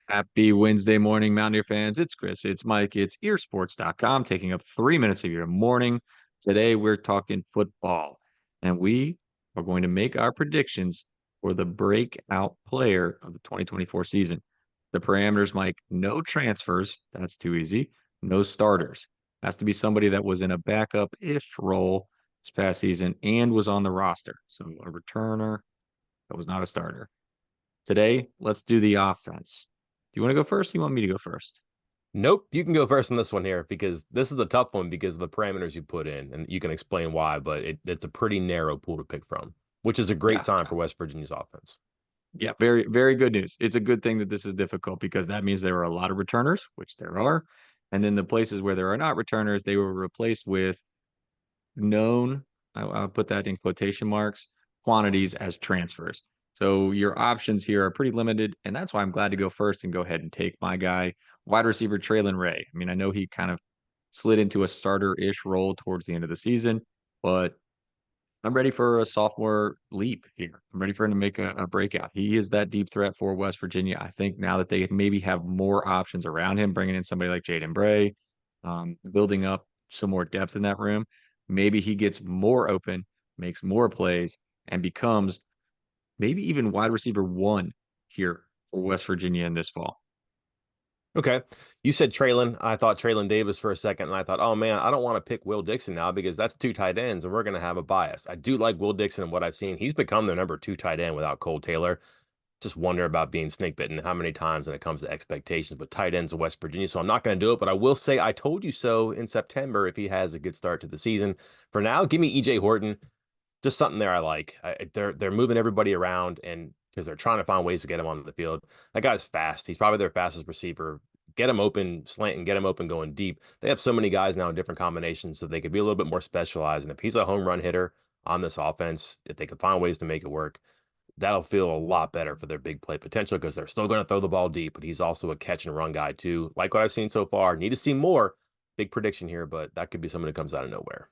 Happy Wednesday morning, Mountaineer fans. It's Chris, it's Mike, it's earsports.com, taking up 3 minutes of your morning. Today, we're talking football, and we are going to make our predictions for the breakout player of the 2024 season. The parameters, Mike, no transfers. That's too easy. No starters. Has to be somebody that was in a backup-ish role this past season and was on the roster. So a returner that was not a starter. Today, let's do the offense. Do you want to go first? Or you want me to go first? Nope, you can go first on this one here because this is a tough one because of the parameters you put in, and you can explain why, but it's a pretty narrow pool to pick from, which is a great Yeah. sign for West Virginia's offense. Yeah, very, very good news. It's a good thing that this is difficult because that means there are a lot of returners, which there are. And then the places where there are not returners, they were replaced with known, I'll put that in quotation marks, quantities as transfers. So your options here are pretty limited. And that's why I'm glad to go first and go ahead and take my guy, wide receiver Traylon Ray. I mean, I know he kind of slid into a starter-ish role towards the end of the season, but I'm ready for a sophomore leap here. I'm ready for him to make a breakout. He is that deep threat for West Virginia. I think now that they maybe have more options around him, bringing in somebody like Jaden Bray, building up some more depth in that room, maybe he gets more open, makes more plays, and becomes maybe even wide receiver one here for West Virginia in this fall. Okay. You said Traylon. I thought Traylon Davis for a second, and I thought, oh man, I don't want to pick Will Dixon now because that's two tight ends, and we're going to have a bias. I do like Will Dixon and what I've seen. He's become their number two tight end without Cole Taylor. Just wonder about being snake bitten how many times when it comes to expectations, but tight ends of West Virginia. So I'm not going to do it, but I will say I told you so in September if he has a good start to the season. For now, give me EJ Horton. Just something there I like. They're moving everybody around and because they're trying to find ways to get him on the field. That guy's fast. He's probably their fastest receiver. Get him open, slant and get him open going deep. They have so many guys now in different combinations, so they could be a little bit more specialized. And if he's a home run hitter on this offense, if they could find ways to make it work, that'll feel a lot better for their big play potential because they're still going to throw the ball deep, but he's also a catch and run guy too. Like what I've seen so far. Need to see more. Big prediction here, but that could be someone who comes out of nowhere.